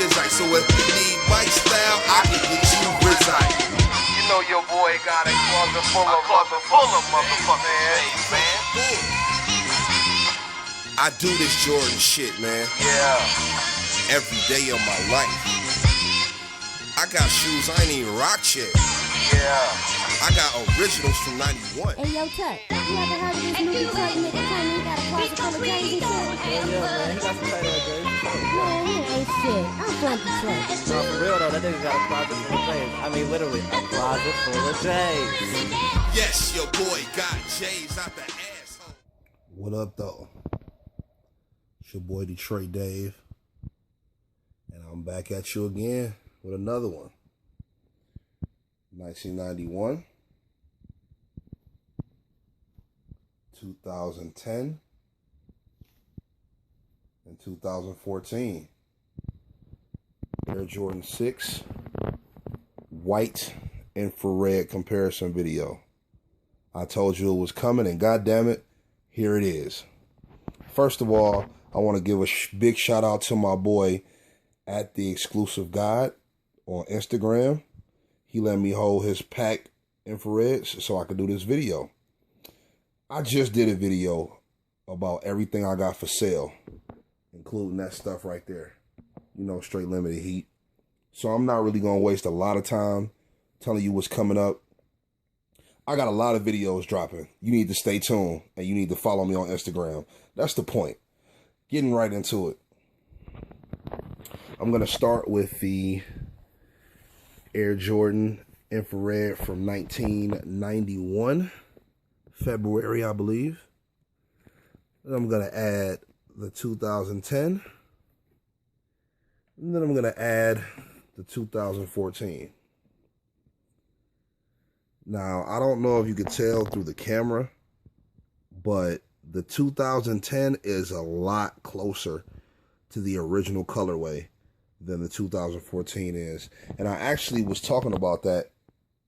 Insight. So if you need bike style, I can get you Insight. You know your boy got a closet full of motherfuckers, man. I do this Jordan shit, man. Yeah. Every day of my life. I got shoes I ain't even rock yet. Yeah. I got originals from 91. Hey, yo, Tuck, you ever heard of this new Detroit nigga claiming he got a closet full of jerseys and shit? Yeah, man, he got some tight ass jerseys. Man, he ain't shit. I'm from Detroit. No, for real though, that nigga got a closet full of J's. I mean, literally, a closet full of J's. Yes, your boy got J's out the asshole. What up, though? It's your boy Detroit Dave. And I'm back at you again with another one. 1991, 2010, and 2014. Air Jordan 6 white infrared comparison video. I told you it was coming, and goddamn it, here it is. First of all, I want to give a big shout out to my boy at the Exclusive Guide on Instagram. He let me hold his pack infrareds so I could do this video. I just did a video about everything I got for sale, including that stuff right there. You know, straight limited heat. So I'm not really going to waste a lot of time telling you what's coming up. I got a lot of videos dropping. You need to stay tuned, and you need to follow me on Instagram. That's the point. Getting right into it. I'm going to start with the Air Jordan infrared from 1991, February, I believe. Then I'm going to add the 2010. And then I'm going to add the 2014. Now, I don't know if you could tell through the camera, but the 2010 is a lot closer to the original colorway than the 2014 is. And I actually was talking about that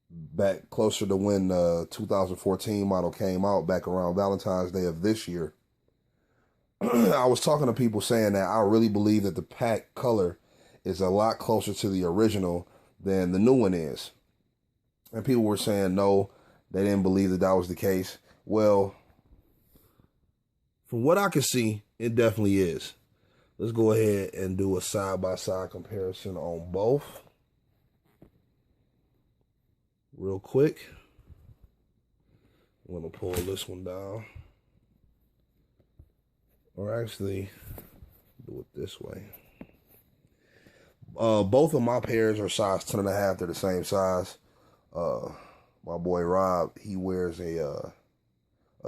back closer to when the 2014 model came out, back around Valentine's Day of this year. I was talking to people saying that I really believe that the pack color is a lot closer to the original than the new one is. And people were saying no, they didn't believe that that was the case. Well, from what I can see, it definitely is. Let's go ahead and do a side-by-side comparison on both. Real quick. I'm going to pull this one down. Or actually, do it this way. Both of my pairs are size 10.5. They're the same size. My boy Rob, he wears a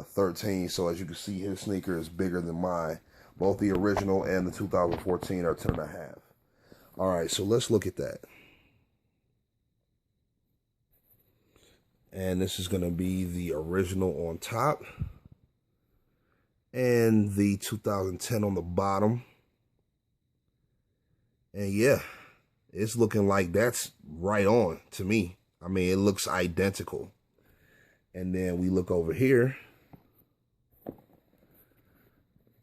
13. So as you can see, his sneaker is bigger than mine. Both the original and the 2014 are 10.5. All right, so let's look at that. And this is going to be the original on top and the 2010 on the bottom. And yeah, it's looking like that's right on to me. I mean, it looks identical. And then we look over here.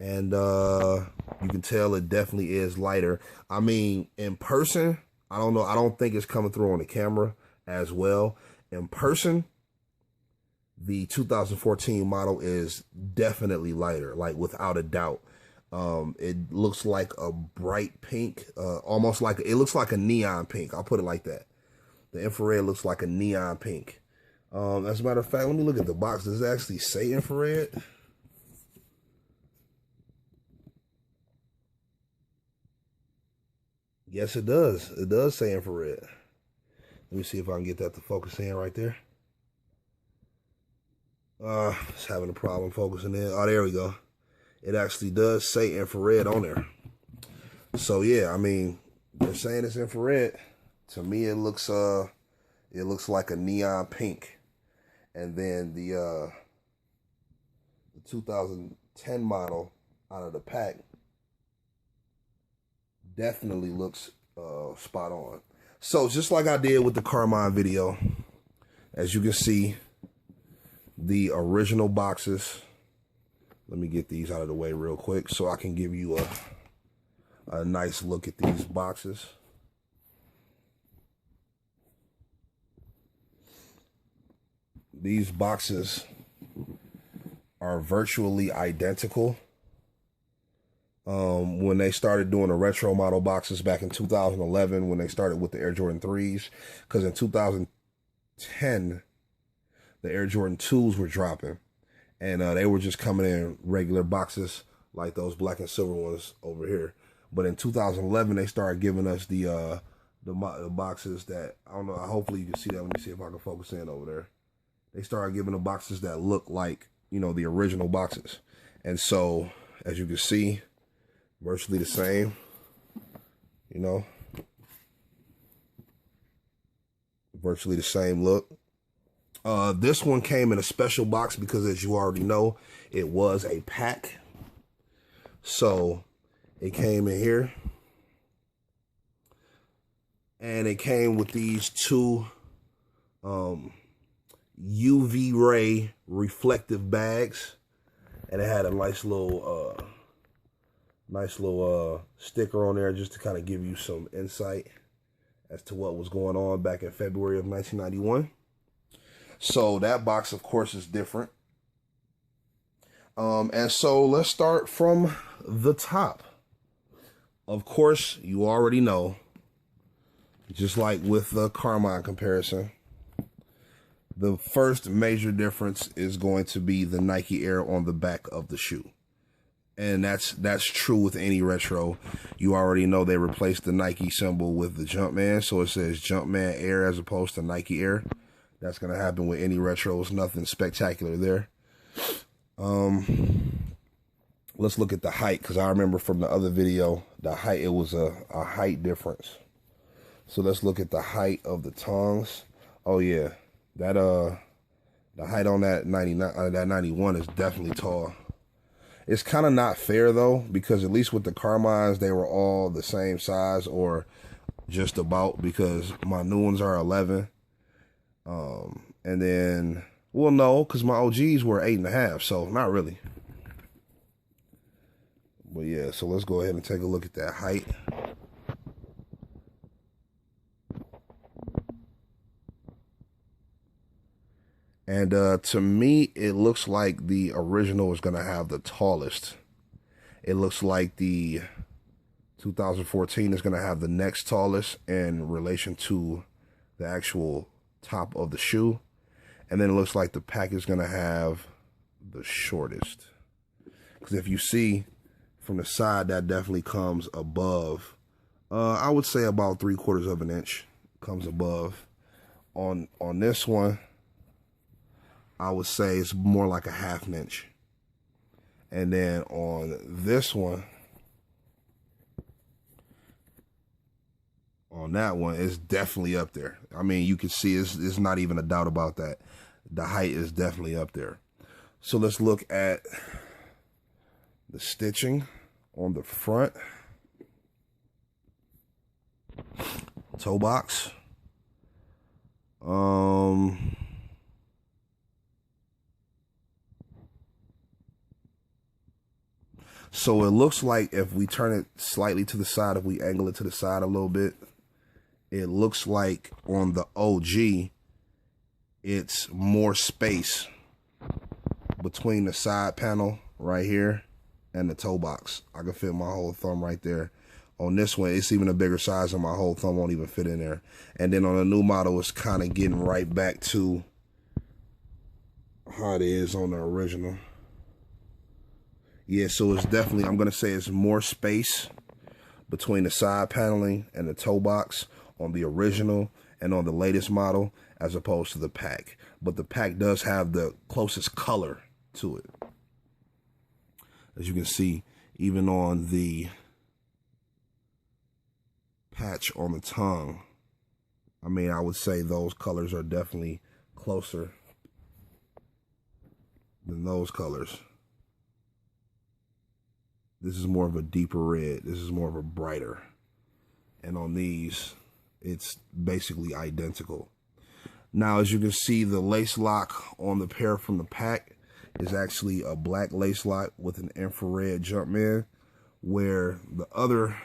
And you can tell it definitely is lighter. I mean, in person, I don't know. I don't think it's coming through on the camera as well. In person, the 2014 model is definitely lighter, like without a doubt. It looks like a bright pink, almost like, it looks like a neon pink. I'll put it like that. The infrared looks like a neon pink. As a matter of fact, let me look at the box. Does it actually say infrared? Yes, it does. It does say infrared. Let me see if I can get that to focus in right there. It's having a problem focusing in. Oh, there we go. It actually does say infrared on there. So yeah, I mean, they're saying it's infrared. To me, it looks like a neon pink. And then the 2010 model out of the pack definitely looks spot on. So just like I did with the Carmine video, as you can see, the original boxes. Let me get these out of the way real quick so I can give you a nice look at these boxes. These boxes are virtually identical. When they started doing the retro model boxes back in 2011, when they started with the Air Jordan 3s, because in 2010, the Air Jordan 2s were dropping, and they were just coming in regular boxes like those black and silver ones over here. But in 2011, they started giving us the boxes that, I don't know, hopefully you can see that. Let me see if I can focus in over there. They started giving the boxes that look like, you know, the original boxes. And so, as you can see, virtually the same, you know, virtually the same look. This one came in a special box because, as you already know, it was a pack. So it came in here, and it came with these two UV ray reflective bags, and it had a nice little sticker on there just to kind of give you some insight as to what was going on back in February of 1991. So that box, of course, is different. And so let's start from the top. Of course, you already know, just like with the Carmine comparison, the first major difference is going to be the Nike Air on the back of the shoe. And that's true with any retro. You already know they replaced the Nike symbol with the Jumpman, so it says Jumpman Air as opposed to Nike Air. That's going to happen with any retros. Nothing spectacular there. Let's look at the height, because I remember from the other video, the height, it was a height difference. So let's look at the height of the tongs. Oh yeah, that the height on that 99, that 91 is definitely tall. It's kind of not fair though, because at least with the Carmines, they were all the same size or just about, because my new ones are 11. And then, well, no, because my OGs were 8.5, so not really. But yeah, so let's go ahead and take a look at that height. And to me, it looks like the original is going to have the tallest. It looks like the 2014 is going to have the next tallest in relation to the actual top of the shoe. And then it looks like the pack is going to have the shortest. Because if you see from the side, that definitely comes above. I would say about 3/4 of an inch comes above. On this one, I would say it's more like a 1/2 inch. And then on this one, on that one, it's definitely up there. I mean, you can see it's not even a doubt about that. The height is definitely up there. So let's look at the stitching on the front. Toe box. So it looks like if we turn it slightly to the side, if we angle it to the side a little bit, it looks like on the OG, it's more space between the side panel right here and the toe box. I can fit my whole thumb right there. On this one, it's even a bigger size and my whole thumb won't even fit in there. And then on the new model, it's kind of getting right back to how it is on the original. Yeah, so it's definitely, I'm going to say it's more space between the side paneling and the toe box on the original and on the latest model as opposed to the pack. But the pack does have the closest color to it. As you can see, even on the patch on the tongue, I mean, I would say those colors are definitely closer than those colors. This is more of a deeper red. This is more of a brighter. And on these, it's basically identical. Now, as you can see, the lace lock on the pair from the pack is actually a black lace lock with an infrared Jumpman, where the other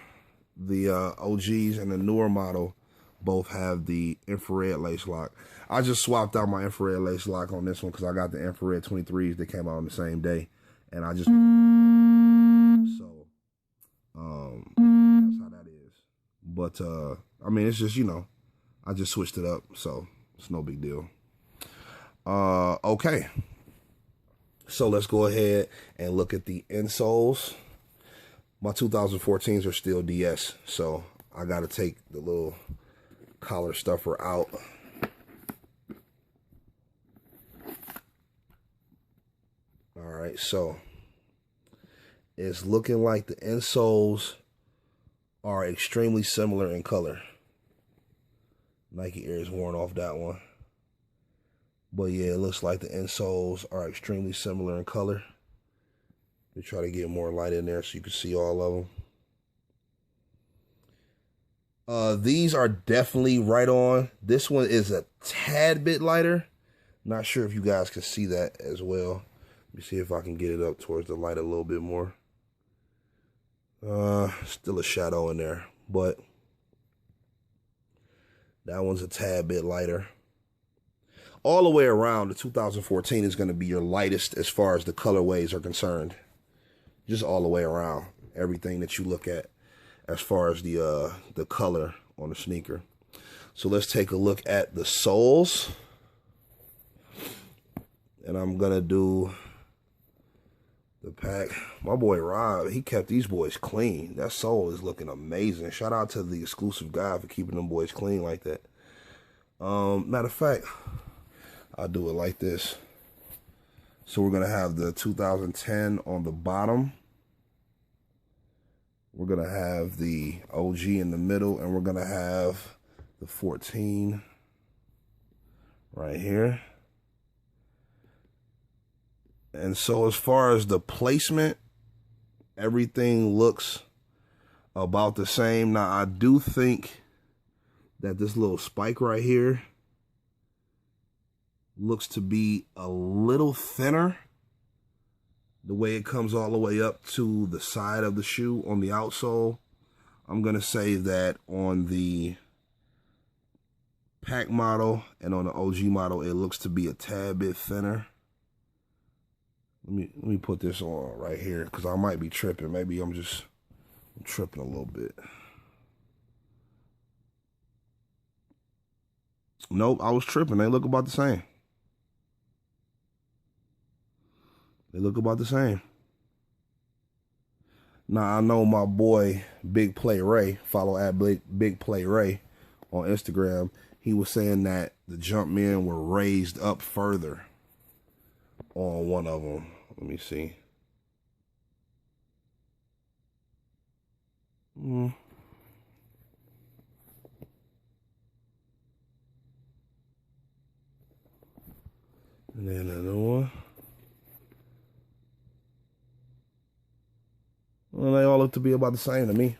the OGs and the newer model both have the infrared lace lock. I just swapped out my infrared lace lock on this one because I got the infrared 23s that came out on the same day, and I just so that's how that is. But I mean, it's just, you know, I just switched it up, so it's no big deal. Okay, so let's go ahead and look at the insoles. My 2014s are still DS, so I got to take the little collar stuffer out. All right, so it's looking like the insoles are extremely similar in color. Nike Air is worn off that one. But yeah, it looks like the insoles are extremely similar in color. We try to get more light in there so you can see all of them. These are definitely right on. This one is a tad bit lighter. Not sure if you guys can see that as well. Let me see if I can get it up towards the light a little bit more. Still a shadow in there, but that one's a tad bit lighter. All the way around, the 2014 is going to be your lightest as far as the colorways are concerned. Just all the way around, everything that you look at as far as the color on the sneaker. So let's take a look at the soles. And I'm going to do the pack. My boy Rob, he kept these boys clean. That sole is looking amazing. Shout out to the exclusive guy for keeping them boys clean like that. Matter of fact, I'll do it like this. So we're going to have the 2010 on the bottom. We're going to have the OG in the middle, and we're going to have the 14 right here. And so as far as the placement, everything looks about the same. Now, I do think that this little spike right here looks to be a little thinner. The way it comes all the way up to the side of the shoe on the outsole. I'm going to say that on the pack model and on the OG model, it looks to be a tad bit thinner. Let me put this on right here because I might be tripping. Maybe I'm tripping a little bit. Nope, I was tripping. They look about the same. They look about the same. Now, I know my boy, Big Play Ray, follow at Big Play Ray on Instagram. He was saying that the Jumpmen were raised up further on one of them. Let me see. And then another one. Well, they all look to be about the same to me.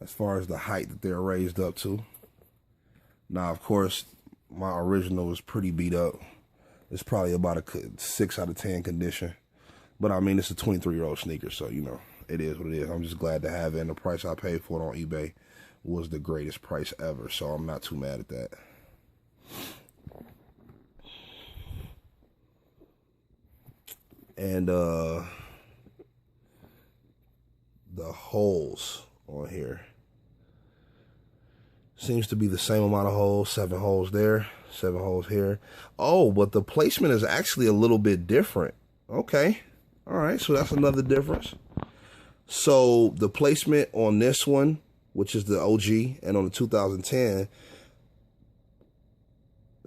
As far as the height that they're raised up to. Now, of course, my original is pretty beat up. It's probably about a 6 out of 10 condition. But, I mean, it's a 23-year-old sneaker, so, you know, it is what it is. I'm just glad to have it, and the price I paid for it on eBay was the greatest price ever, so I'm not too mad at that. And the holes on here seems to be the same amount of holes. 7 holes there, 7 holes here. Oh, but the placement is actually a little bit different. Okay. All right, so that's another difference. So the placement on this one, which is the OG, and on the 2010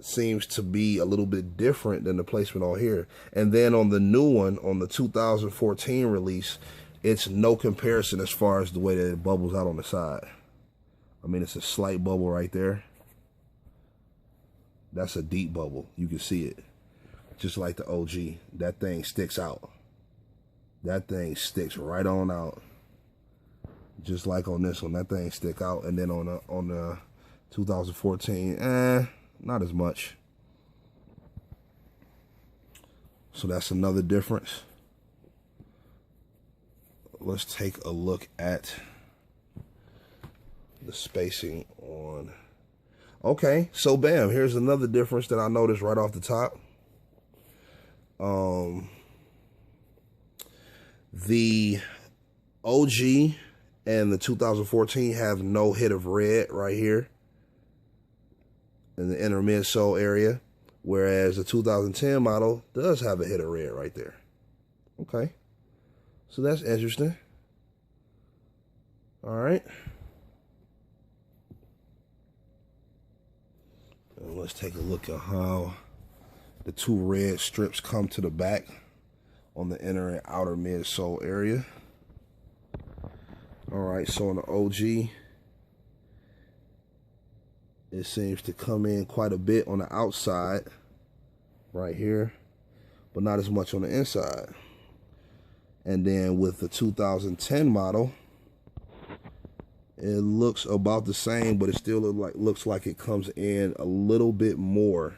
seems to be a little bit different than the placement on here. And then on the new one, on the 2014 release, it's no comparison as far as the way that it bubbles out on the side. I mean, it's a slight bubble right there. That's a deep bubble. You can see it. Just like the OG. That thing sticks out. That thing sticks right on out. Just like on this one, that thing stick out. And then on the 2014, not as much. So that's another difference. let's take a look at the spacing on. Okay, so bam, here's another difference that I noticed right off the top. The OG and the 2014 have no hit of red right here in the inner midsole area, whereas the 2010 model does have a hit of red right there. Okay, so that's interesting. All right. And let's take a look at how the two red strips come to the back on the inner and outer midsole area. All right, so on the OG, it seems to come in quite a bit on the outside right here, but not as much on the inside. And then with the 2010 model, it looks about the same, but it still looks like it comes in a little bit more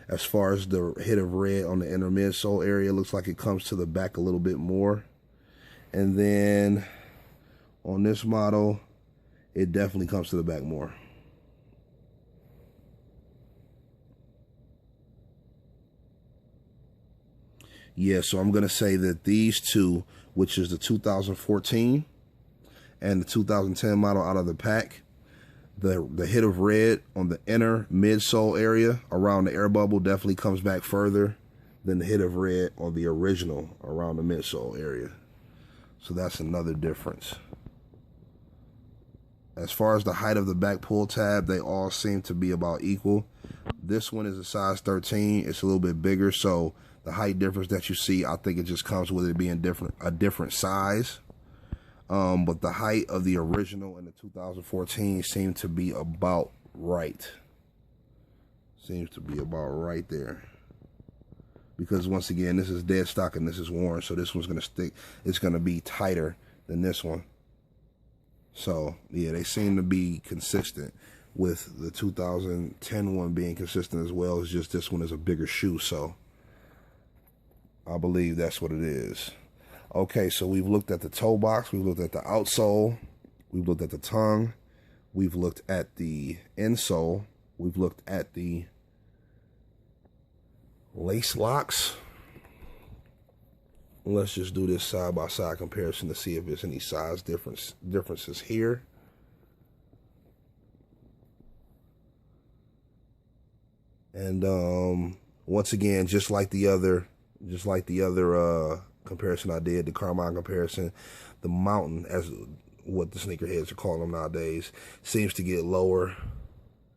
as far as the hit of red on the inner midsole area. It looks like it comes to the back a little bit more. And then on this model, it definitely comes to the back more. Yeah, so I'm going to say that these two, which is the 2014 and the 2010 model out of the pack, the hit of red on the inner midsole area around the air bubble definitely comes back further than the hit of red on the original around the midsole area. So that's another difference. As far as the height of the back pull tab, they all seem to be about equal. This one is a size 13. It's a little bit bigger, so the height difference that you see, I think it just comes with it being a different size. But the height of the original and the 2014 seem to be about right. Seems to be about right there. Because once again, this is dead stock and this is worn, so this one's going to stick. It's going to be tighter than this one. So, yeah, they seem to be consistent, with the 2010 one being consistent as well. It's just this one is a bigger shoe, so I believe that's what it is. Okay, so we've looked at the toe box, we've looked at the outsole, we've looked at the tongue, we've looked at the insole, we've looked at the lace locks. Let's just do this side-by-side comparison to see if there's any size differences here. And once again, just like the other comparison I did, the Carmine comparison, the mountain, as what the sneakerheads are calling them nowadays, seems to get lower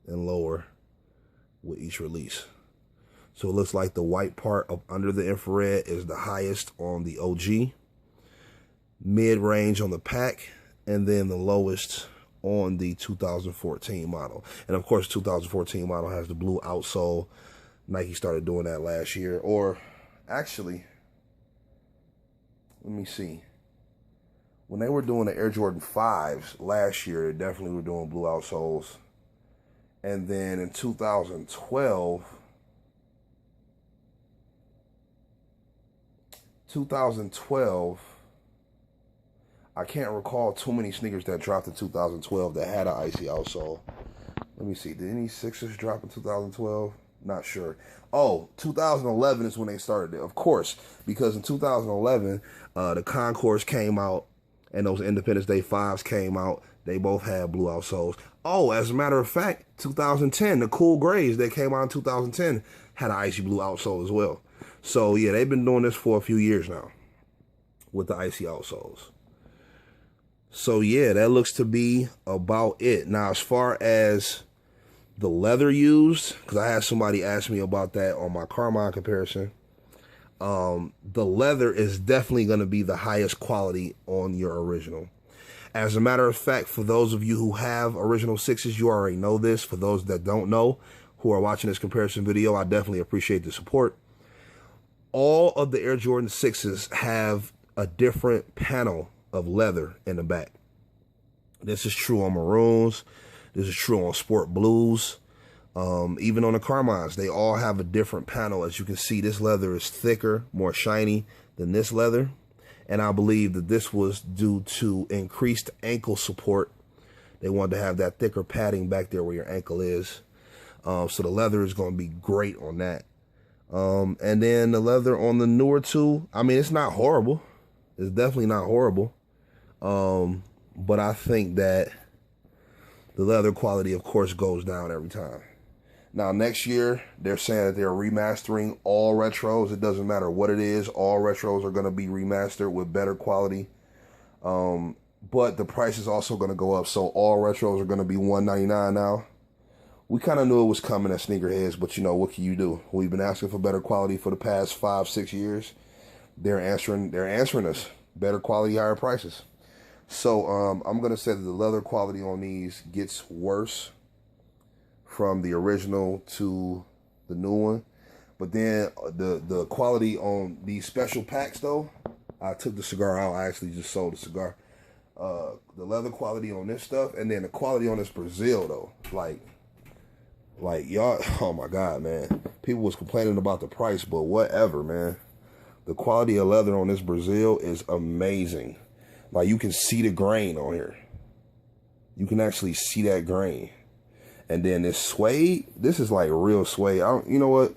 and lower with each release. So it looks like the white part up under the infrared is the highest on the OG, mid-range on the pack, and then the lowest on the 2014 model. And of course, 2014 model has the blue outsole. Nike started doing that last year, or actually, let me see. When they were doing the Air Jordan 5s last year, they definitely were doing blue outsoles. And then in 2012, I can't recall too many sneakers that dropped in 2012 that had an icy outsole. Let me see. Did any Sixers drop in 2012? Not sure. Oh, 2011 is when they started it. Of course, because in 2011, the Concourse came out and those Independence Day 5s came out. They both had blue outsoles. Oh, as a matter of fact, 2010, the Cool Grays that came out in 2010 had an icy blue outsole as well. So, yeah, they've been doing this for a few years now with the icy outsoles. So, yeah, that looks to be about it. Now, as far as the leather used, because I had somebody ask me about that on my Carmine comparison, the leather is definitely going to be the highest quality on your original. As a matter of fact, for those of you who have original sixes, you already know this. For those that don't know, who are watching this comparison video, I definitely appreciate the support. All of the Air Jordan 6s have a different panel of leather in the back. This is true on maroons. This is true on sport blues. Even on the Carmines, they all have a different panel. As you can see, this leather is thicker, more shiny than this leather. And I believe that this was due to increased ankle support. They wanted to have that thicker padding back there where your ankle is. So the leather is going to be great on that. And then the leather on the newer two, I mean, it's not horrible. It's definitely not horrible. But I think that the leather quality, of course, goes down every time. Now, next year, they're saying that they're remastering all retros. It doesn't matter what it is. All retros are going to be remastered with better quality. But the price is also going to go up. So all retros are going to be $199 now. We kind of knew it was coming at Sneakerheads, but you know, what can you do? We've been asking for better quality for the past 5-6 years. They're answering us. Better quality, higher prices. So I'm going to say that the leather quality on these gets worse from the original to the new one. But then the quality on these special packs, though, I took the cigar out. I actually just sold the cigar. The leather quality on this stuff, and then the quality on this Brazil, though, like y'all, oh my God, man. People was complaining about the price, but whatever, man. The quality of leather on this Brazil is amazing. Like, you can see the grain on here. You can actually see that grain. And then this suede, this is like real suede. You know what?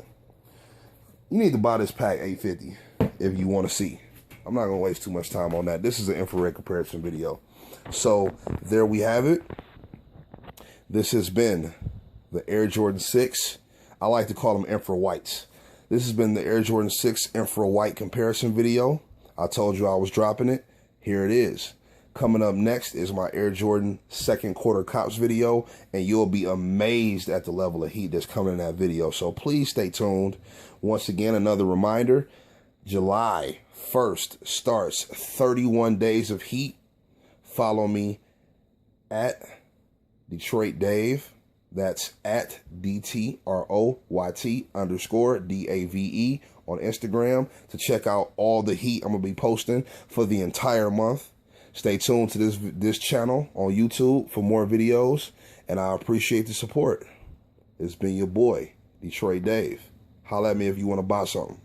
You need to buy this pack $850 if you want to see. I'm not going to waste too much time on that. This is an infrared comparison video. So there we have it. This has been the Air Jordan 6. I like to call them Infrawhites. This has been the Air Jordan 6 Infrawhite comparison video. I told you I was dropping it. Here it is. Coming up next is my Air Jordan second quarter cops video, and you'll be amazed at the level of heat that's coming in that video. So please stay tuned. Once again, another reminder, July 1st starts 31 days of heat. Follow me at Detroit Dave. That's at DTROYT_DAVE on Instagram to check out all the heat I'm going to be posting for the entire month. Stay tuned to this channel on YouTube for more videos, and I appreciate the support. It's been your boy, Detroit Dave. Holla at me if you want to buy something.